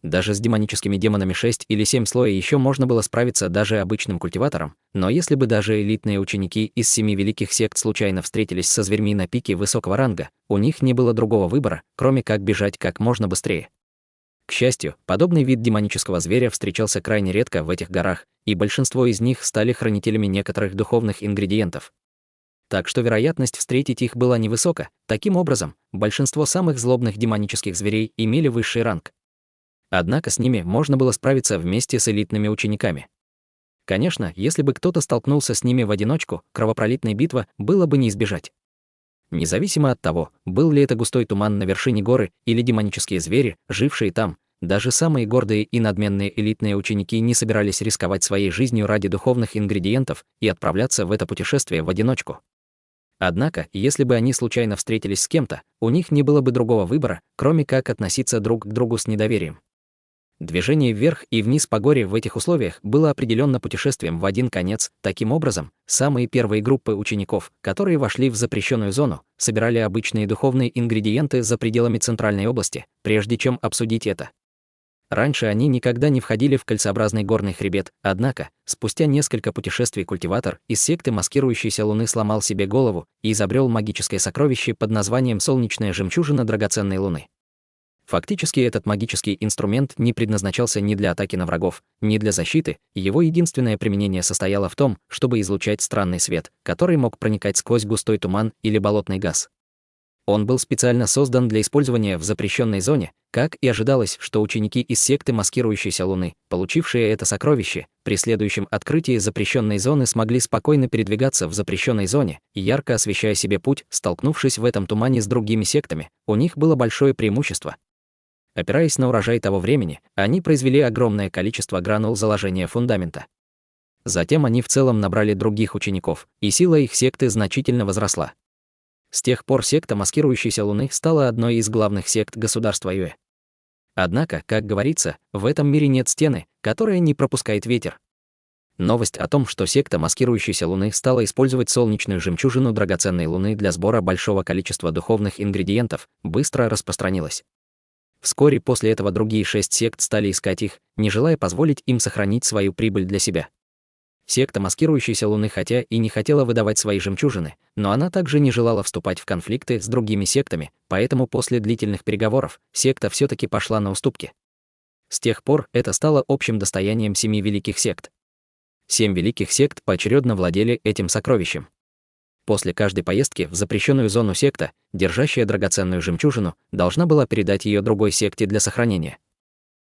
Даже с демоническими демонами 6 или 7 слоя еще можно было справиться даже обычным культиватором, но если бы даже элитные ученики из 7 великих сект случайно встретились со зверьми на пике высокого ранга, у них не было другого выбора, кроме как бежать как можно быстрее. К счастью, подобный вид демонического зверя встречался крайне редко в этих горах, и большинство из них стали хранителями некоторых духовных ингредиентов. Так что вероятность встретить их была невысока. Таким образом, большинство самых злобных демонических зверей имели высший ранг. Однако с ними можно было справиться вместе с элитными учениками. Конечно, если бы кто-то столкнулся с ними в одиночку, кровопролитной битвы было бы не избежать. Независимо от того, был ли это густой туман на вершине горы или демонические звери, жившие там, даже самые гордые и надменные элитные ученики не собирались рисковать своей жизнью ради духовных ингредиентов и отправляться в это путешествие в одиночку. Однако, если бы они случайно встретились с кем-то, у них не было бы другого выбора, кроме как относиться друг к другу с недоверием. Движение вверх и вниз по горе в этих условиях было определенно путешествием в один конец. Таким образом, самые первые группы учеников, которые вошли в запрещенную зону, собирали обычные духовные ингредиенты за пределами центральной области, прежде чем обсудить это. Раньше они никогда не входили в кольцеобразный горный хребет, однако, спустя несколько путешествий культиватор из секты маскирующейся луны сломал себе голову и изобрел магическое сокровище под названием «Солнечная жемчужина драгоценной луны». Фактически этот магический инструмент не предназначался ни для атаки на врагов, ни для защиты, его единственное применение состояло в том, чтобы излучать странный свет, который мог проникать сквозь густой туман или болотный газ. Он был специально создан для использования в запрещенной зоне, как и ожидалось, что ученики из секты маскирующейся луны, получившие это сокровище, при следующем открытии запрещенной зоны смогли спокойно передвигаться в запрещенной зоне, ярко освещая себе путь, столкнувшись в этом тумане с другими сектами, у них было большое преимущество. Опираясь на урожай того времени, они произвели огромное количество гранул заложения фундамента. Затем они в целом набрали других учеников, и сила их секты значительно возросла. С тех пор секта маскирующейся луны стала одной из главных сект государства Юэ. Однако, как говорится, в этом мире нет стены, которая не пропускает ветер. Новость о том, что секта маскирующейся луны стала использовать солнечную жемчужину драгоценной луны для сбора большого количества духовных ингредиентов, быстро распространилась. Вскоре после этого другие 6 сект стали искать их, не желая позволить им сохранить свою прибыль для себя. Секта маскирующейся луны хотя и не хотела выдавать свои жемчужины, но она также не желала вступать в конфликты с другими сектами, поэтому после длительных переговоров секта все-таки пошла на уступки. С тех пор это стало общим достоянием 7 великих сект. 7 великих сект поочередно владели этим сокровищем. После каждой поездки в запрещенную зону секта, держащая драгоценную жемчужину, должна была передать ее другой секте для сохранения.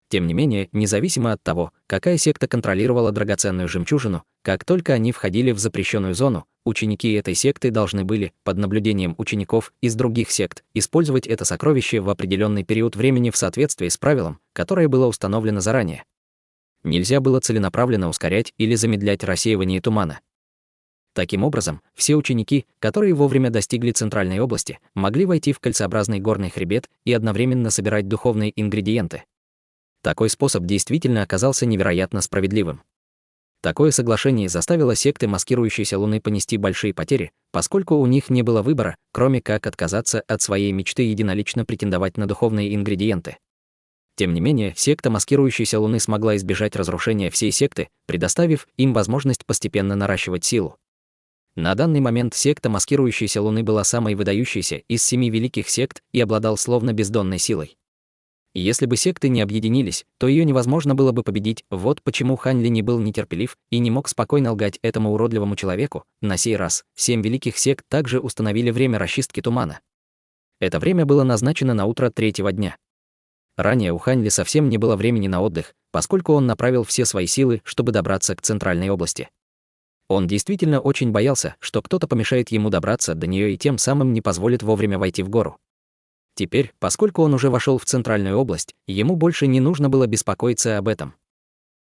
Тем не менее, независимо от того, какая секта контролировала драгоценную жемчужину, как только они входили в запрещенную зону, ученики этой секты должны были, под наблюдением учеников из других сект, использовать это сокровище в определенный период времени в соответствии с правилом, которое было установлено заранее. Нельзя было целенаправленно ускорять или замедлять рассеивание тумана. Таким образом, все ученики, которые вовремя достигли центральной области, могли войти в кольцеобразный горный хребет и одновременно собирать духовные ингредиенты. Такой способ действительно оказался невероятно справедливым. Такое соглашение заставило секты маскирующейся луны понести большие потери, поскольку у них не было выбора, кроме как отказаться от своей мечты единолично претендовать на духовные ингредиенты. Тем не менее, секта маскирующейся луны смогла избежать разрушения всей секты, предоставив им возможность постепенно наращивать силу. На данный момент секта маскирующейся луны была самой выдающейся из 7 великих сект и обладал словно бездонной силой. Если бы секты не объединились, то ее невозможно было бы победить, вот почему Хань Ли не был нетерпелив и не мог спокойно лгать этому уродливому человеку. На сей раз 7 великих сект также установили время расчистки тумана. Это время было назначено на утро 3-го дня. Ранее у Хань Ли совсем не было времени на отдых, поскольку он направил все свои силы, чтобы добраться к центральной области. Он действительно очень боялся, что кто-то помешает ему добраться до нее и тем самым не позволит вовремя войти в гору. Теперь, поскольку он уже вошел в центральную область, ему больше не нужно было беспокоиться об этом.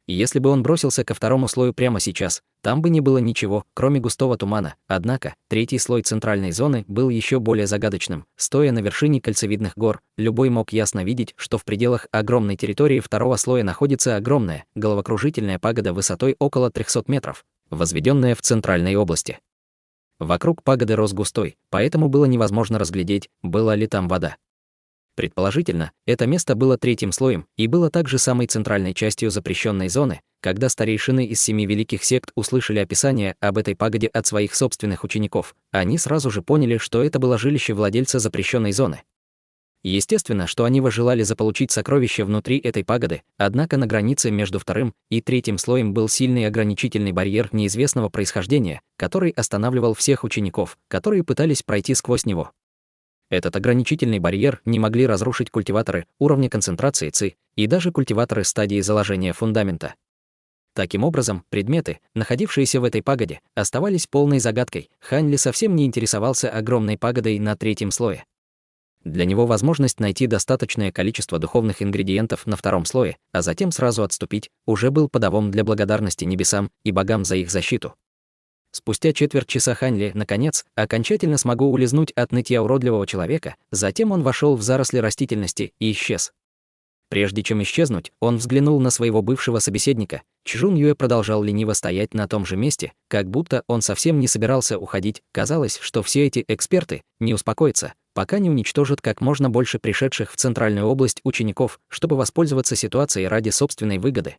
Если бы он бросился ко второму слою прямо сейчас, там бы не было ничего, кроме густого тумана, однако третий слой центральной зоны был еще более загадочным. Стоя на вершине кольцевидных гор, любой мог ясно видеть, что в пределах огромной территории второго слоя находится огромная, головокружительная пагода высотой около 300 метров, возведенная в центральной области. Вокруг пагоды рос густой, поэтому было невозможно разглядеть, была ли там вода. Предположительно, это место было третьим слоем и было также самой центральной частью запрещенной зоны. Когда старейшины из 7 великих сект услышали описание об этой пагоде от своих собственных учеников, они сразу же поняли, что это было жилище владельца запрещенной зоны. Естественно, что они желали заполучить сокровища внутри этой пагоды, однако на границе между вторым и третьим слоем был сильный ограничительный барьер неизвестного происхождения, который останавливал всех учеников, которые пытались пройти сквозь него. Этот ограничительный барьер не могли разрушить культиваторы уровня концентрации ЦИ и даже культиваторы стадии заложения фундамента. Таким образом, предметы, находившиеся в этой пагоде, оставались полной загадкой. Хань Ли совсем не интересовался огромной пагодой на третьем слое. Для него возможность найти достаточное количество духовных ингредиентов на втором слое, а затем сразу отступить, уже был подавом для благодарности небесам и богам за их защиту. Спустя четверть часа Хань Ли, наконец, окончательно смогу улизнуть от нытья уродливого человека, затем он вошел в заросли растительности и исчез. Прежде чем исчезнуть, он взглянул на своего бывшего собеседника. Чжун Юэ продолжал лениво стоять на том же месте, как будто он совсем не собирался уходить. Казалось, что все эти эксперты не успокоятся, пока не уничтожат как можно больше пришедших в центральную область учеников, чтобы воспользоваться ситуацией ради собственной выгоды.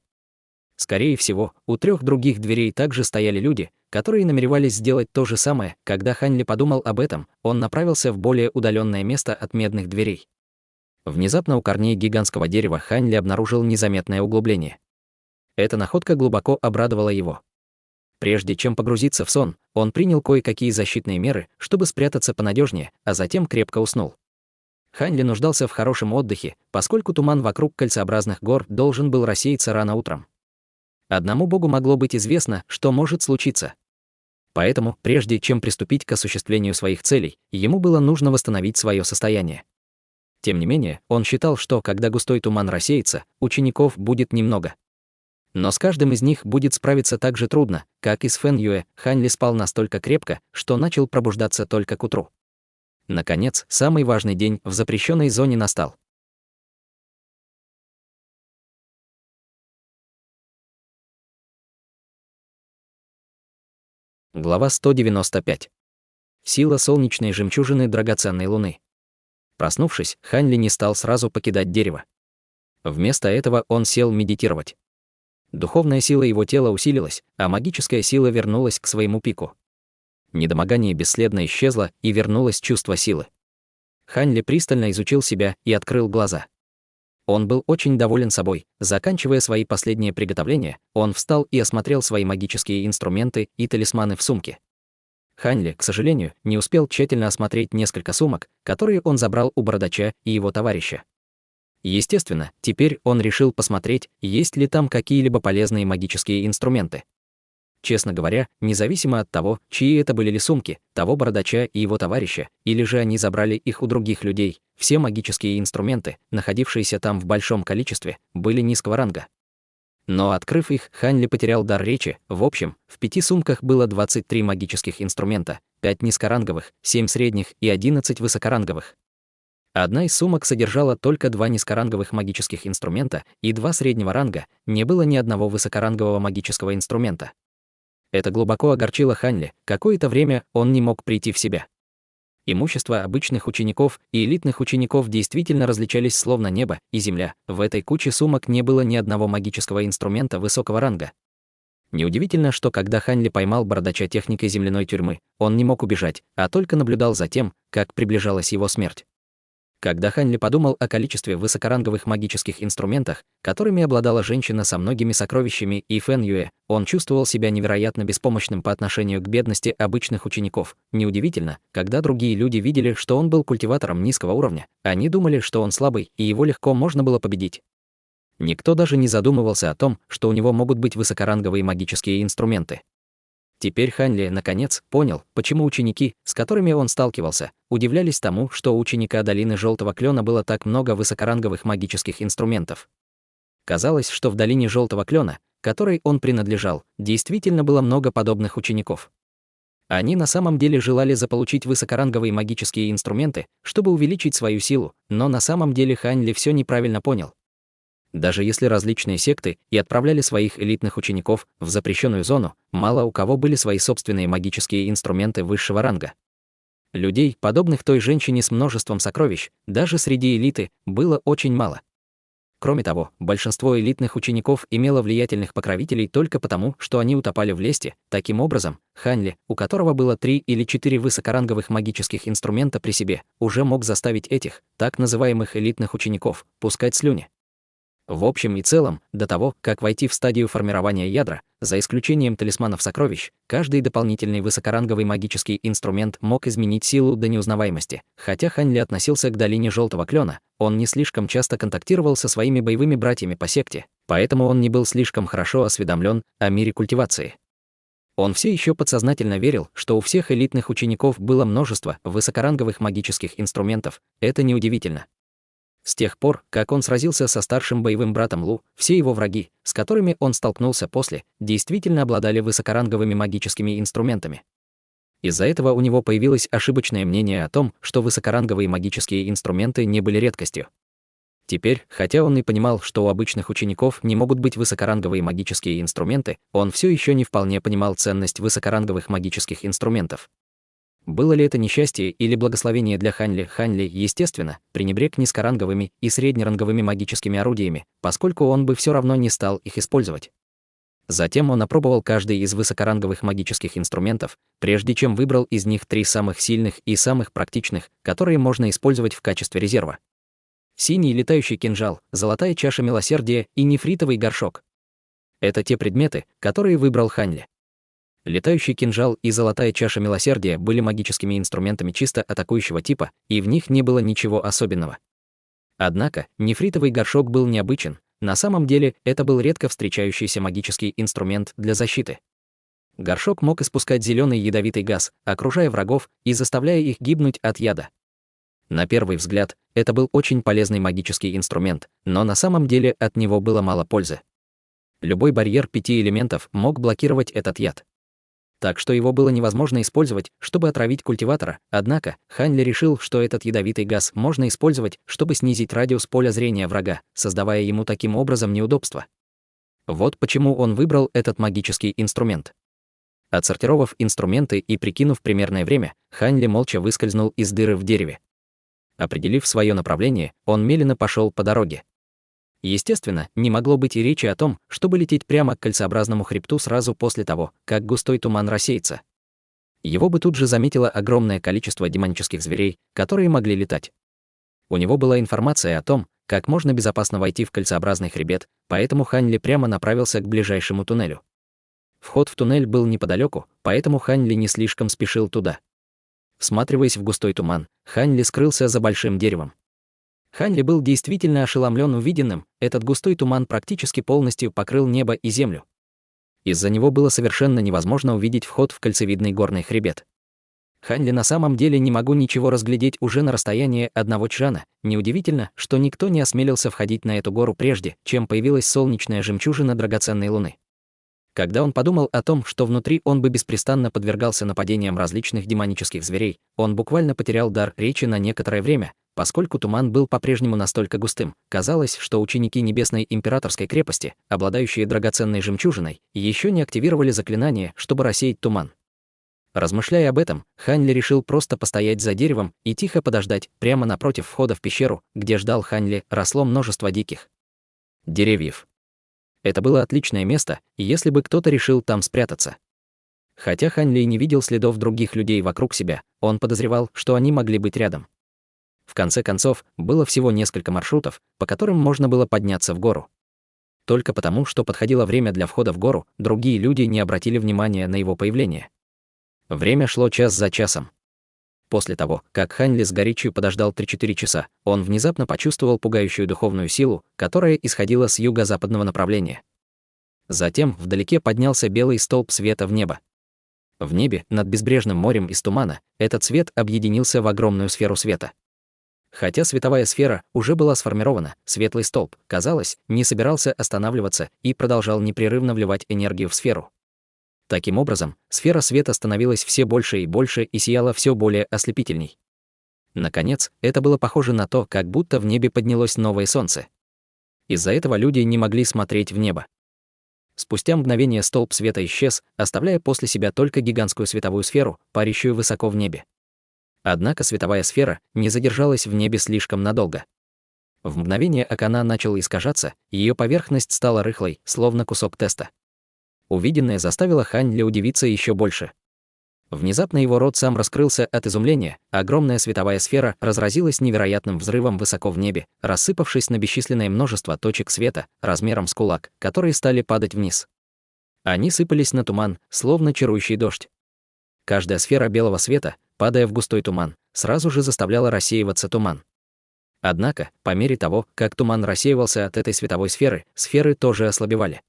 Скорее всего, у 3 других дверей также стояли люди, которые намеревались сделать то же самое. Когда Хань Ли подумал об этом, он направился в более удаленное место от медных дверей. Внезапно у корней гигантского дерева Хань Ли обнаружил незаметное углубление. Эта находка глубоко обрадовала его. Прежде чем погрузиться в сон, он принял кое-какие защитные меры, чтобы спрятаться понадежнее, а затем крепко уснул. Хань Ли нуждался в хорошем отдыхе, поскольку туман вокруг кольцеобразных гор должен был рассеяться рано утром. Одному Богу могло быть известно, что может случиться. Поэтому, прежде чем приступить к осуществлению своих целей, ему было нужно восстановить свое состояние. Тем не менее, он считал, что, когда густой туман рассеется, учеников будет немного. Но с каждым из них будет справиться так же трудно, как и с Фэн Юэ. Хань Ли спал настолько крепко, что начал пробуждаться только к утру. Наконец, самый важный день в запрещенной зоне настал. Глава 195. Сила солнечной жемчужины драгоценной луны. Проснувшись, Хань Ли не стал сразу покидать дерево. Вместо этого он сел медитировать. Духовная сила его тела усилилась, а магическая сила вернулась к своему пику. Недомогание бесследно исчезло, и вернулось чувство силы. Хань Ли пристально изучил себя и открыл глаза. Он был очень доволен собой. Заканчивая свои последние приготовления, он встал и осмотрел свои магические инструменты и талисманы в сумке. Хань Ли, к сожалению, не успел тщательно осмотреть несколько сумок, которые он забрал у бородача и его товарища. Естественно, теперь он решил посмотреть, есть ли там какие-либо полезные магические инструменты. Честно говоря, независимо от того, чьи это были ли сумки, того бородача и его товарища, или же они забрали их у других людей, все магические инструменты, находившиеся там в большом количестве, были низкого ранга. Но открыв их, Хань Ли потерял дар речи. В общем, в 5 сумках было 23 магических инструмента, 5 низкоранговых, 7 средних и 11 высокоранговых. Одна из сумок содержала только 2 низкоранговых магических инструмента и 2 среднего ранга, не было ни одного высокорангового магического инструмента. Это глубоко огорчило Хань Ли. Какое-то время он не мог прийти в себя. Имущество обычных учеников и элитных учеников действительно различались словно небо и земля. В этой куче сумок не было ни одного магического инструмента высокого ранга. Неудивительно, что когда Хань Ли поймал бородача техникой земляной тюрьмы, он не мог убежать, а только наблюдал за тем, как приближалась его смерть. Когда Хань Ли подумал о количестве высокоранговых магических инструментах, которыми обладала женщина со многими сокровищами и Фэн Юэ, он чувствовал себя невероятно беспомощным по отношению к бедности обычных учеников. Неудивительно, когда другие люди видели, что он был культиватором низкого уровня, они думали, что он слабый, и его легко можно было победить. Никто даже не задумывался о том, что у него могут быть высокоранговые магические инструменты. Теперь Хань Ли, наконец, понял, почему ученики, с которыми он сталкивался, удивлялись тому, что у ученика Долины Желтого Клена было так много высокоранговых магических инструментов. Казалось, что в Долине Желтого Клена, которой он принадлежал, действительно было много подобных учеников. Они на самом деле желали заполучить высокоранговые магические инструменты, чтобы увеличить свою силу, но на самом деле Хань Ли все неправильно понял. Даже если различные секты и отправляли своих элитных учеников в запрещенную зону, мало у кого были свои собственные магические инструменты высшего ранга. Людей, подобных той женщине с множеством сокровищ, даже среди элиты, было очень мало. Кроме того, большинство элитных учеников имело влиятельных покровителей только потому, что они утопали в лести. Таким образом, Хань Ли, у которого было 3 или 4 высокоранговых магических инструмента при себе, уже мог заставить этих, так называемых элитных учеников, пускать слюни. В общем и целом, до того, как войти в стадию формирования ядра, за исключением талисманов сокровищ, каждый дополнительный высокоранговый магический инструмент мог изменить силу до неузнаваемости. Хотя Хань Ли относился к долине Желтого Клена, он не слишком часто контактировал со своими боевыми братьями по секте, поэтому он не был слишком хорошо осведомлен о мире культивации. Он все еще подсознательно верил, что у всех элитных учеников было множество высокоранговых магических инструментов. Это неудивительно. С тех пор, как он сразился со старшим боевым братом Лу, все его враги, с которыми он столкнулся после, действительно обладали высокоранговыми магическими инструментами. Из-за этого у него появилось ошибочное мнение о том, что высокоранговые магические инструменты не были редкостью. Теперь, хотя он и понимал, что у обычных учеников не могут быть высокоранговые магические инструменты, он все еще не вполне понимал ценность высокоранговых магических инструментов. Было ли это несчастье или благословение для Хань Ли, естественно, пренебрег низкоранговыми и среднеранговыми магическими орудиями, поскольку он бы все равно не стал их использовать. Затем он опробовал каждый из высокоранговых магических инструментов, прежде чем выбрал из них 3 самых сильных и самых практичных, которые можно использовать в качестве резерва. Синий летающий кинжал, золотая чаша милосердия и нефритовый горшок. Это те предметы, которые выбрал Хань Ли. Летающий кинжал и золотая чаша милосердия были магическими инструментами чисто атакующего типа, и в них не было ничего особенного. Однако, нефритовый горшок был необычен, на самом деле это был редко встречающийся магический инструмент для защиты. Горшок мог испускать зеленый ядовитый газ, окружая врагов и заставляя их гибнуть от яда. На первый взгляд, это был очень полезный магический инструмент, но на самом деле от него было мало пользы. Любой барьер 5 элементов мог блокировать этот яд. Так что его было невозможно использовать, чтобы отравить культиватора, однако Хань Ли решил, что этот ядовитый газ можно использовать, чтобы снизить радиус поля зрения врага, создавая ему таким образом неудобства. Вот почему он выбрал этот магический инструмент. Отсортировав инструменты и прикинув примерное время, Хань Ли молча выскользнул из дыры в дереве. Определив свое направление, он медленно пошел по дороге. Естественно, не могло быть и речи о том, чтобы лететь прямо к кольцеобразному хребту сразу после того, как густой туман рассеется. Его бы тут же заметило огромное количество демонических зверей, которые могли летать. У него была информация о том, как можно безопасно войти в кольцеобразный хребет, поэтому Хань Ли прямо направился к ближайшему туннелю. Вход в туннель был неподалеку, поэтому Хань Ли не слишком спешил туда. Всматриваясь в густой туман, Хань Ли скрылся за большим деревом. Хань Ли был действительно ошеломлен увиденным, этот густой туман практически полностью покрыл небо и землю. Из-за него было совершенно невозможно увидеть вход в кольцевидный горный хребет. Хань Ли на самом деле не могу ничего разглядеть уже на расстоянии одного чжана. Неудивительно, что никто не осмелился входить на эту гору прежде, чем появилась солнечная жемчужина драгоценной луны. Когда он подумал о том, что внутри он бы беспрестанно подвергался нападениям различных демонических зверей, он буквально потерял дар речи на некоторое время, поскольку туман был по-прежнему настолько густым. Казалось, что ученики Небесной Императорской крепости, обладающие драгоценной жемчужиной, еще не активировали заклинание, чтобы рассеять туман. Размышляя об этом, Хань Ли решил просто постоять за деревом и тихо подождать. Прямо напротив входа в пещеру, где ждал Хань Ли, росло множество диких деревьев. Это было отличное место, если бы кто-то решил там спрятаться. Хотя Хань Ли не видел следов других людей вокруг себя, он подозревал, что они могли быть рядом. В конце концов, было всего несколько маршрутов, по которым можно было подняться в гору. Только потому, что подходило время для входа в гору, другие люди не обратили внимания на его появление. Время шло час за часом. После того, как Хань Ли с горячью подождал 3-4 часа, он внезапно почувствовал пугающую духовную силу, которая исходила с юго-западного направления. Затем вдалеке поднялся белый столб света в небо. В небе, над безбрежным морем из тумана, этот свет объединился в огромную сферу света. Хотя световая сфера уже была сформирована, светлый столб, казалось, не собирался останавливаться и продолжал непрерывно вливать энергию в сферу. Таким образом, сфера света становилась все больше и больше и сияла все более ослепительней. Наконец, это было похоже на то, как будто в небе поднялось новое солнце. Из-за этого люди не могли смотреть в небо. Спустя мгновение столб света исчез, оставляя после себя только гигантскую световую сферу, парящую высоко в небе. Однако световая сфера не задержалась в небе слишком надолго. В мгновение ока она начала искажаться, ее поверхность стала рыхлой, словно кусок теста. Увиденное заставило Хань Ли удивиться еще больше. Внезапно его рот сам раскрылся от изумления, огромная световая сфера разразилась невероятным взрывом высоко в небе, рассыпавшись на бесчисленное множество точек света, размером с кулак, которые стали падать вниз. Они сыпались на туман, словно чарующий дождь. Каждая сфера белого света, падая в густой туман, сразу же заставляла рассеиваться туман. Однако, по мере того, как туман рассеивался от этой световой сферы, сферы тоже ослабевали.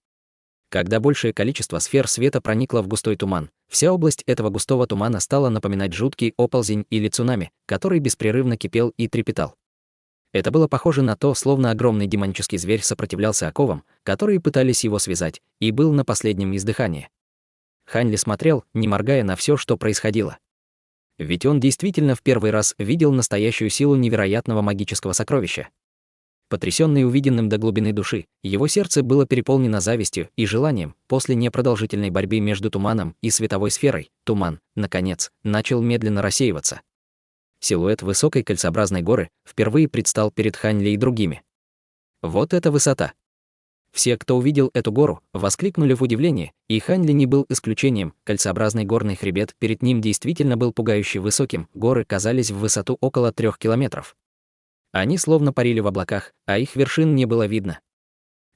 Когда большее количество сфер света проникло в густой туман, вся область этого густого тумана стала напоминать жуткий оползень или цунами, который беспрерывно кипел и трепетал. Это было похоже на то, словно огромный демонический зверь сопротивлялся оковам, которые пытались его связать, и был на последнем издыхании. Хань Ли смотрел, не моргая, на все, что происходило. Ведь он действительно в первый раз видел настоящую силу невероятного магического сокровища. Потрясённый увиденным до глубины души, его сердце было переполнено завистью и желанием. После непродолжительной борьбы между туманом и световой сферой, туман, наконец, начал медленно рассеиваться. Силуэт высокой кольцеобразной горы впервые предстал перед Хань Ли и другими. Вот эта высота! Все, кто увидел эту гору, воскликнули в удивлении, и Хань Ли не был исключением. Кольцеобразный горный хребет перед ним действительно был пугающе высоким, горы казались в высоту около 3 километров. Они словно парили в облаках, а их вершин не было видно.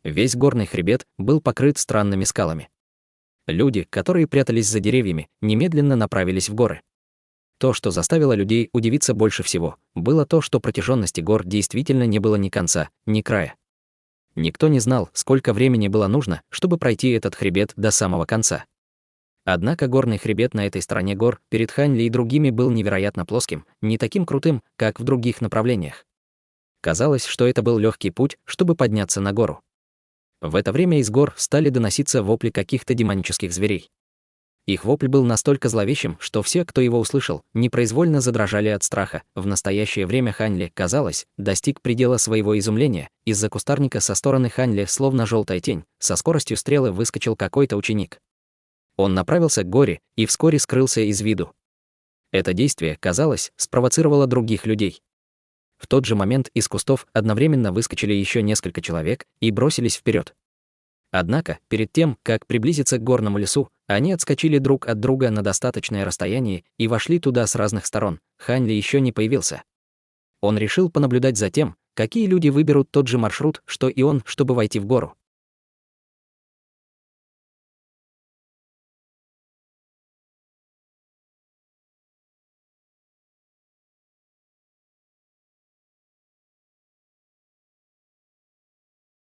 Весь горный хребет был покрыт странными скалами. Люди, которые прятались за деревьями, немедленно направились в горы. То, что заставило людей удивиться больше всего, было то, что протяженности гор действительно не было ни конца, ни края. Никто не знал, сколько времени было нужно, чтобы пройти этот хребет до самого конца. Однако горный хребет на этой стороне гор перед Хань Ли и другими был невероятно плоским, не таким крутым, как в других направлениях. Казалось, что это был легкий путь, чтобы подняться на гору. В это время из гор стали доноситься вопли каких-то демонических зверей. Их вопль был настолько зловещим, что все, кто его услышал, непроизвольно задрожали от страха. В настоящее время Хань Ли, казалось, достиг предела своего изумления. Из-за кустарника со стороны Хань Ли, словно желтая тень, со скоростью стрелы выскочил какой-то ученик. Он направился к горе и вскоре скрылся из виду. Это действие, казалось, спровоцировало других людей. В тот же момент из кустов одновременно выскочили еще несколько человек и бросились вперед. Однако, перед тем, как приблизиться к горному лесу, они отскочили друг от друга на достаточное расстояние и вошли туда с разных сторон. Хань Ли еще не появился. Он решил понаблюдать за тем, какие люди выберут тот же маршрут, что и он, чтобы войти в гору.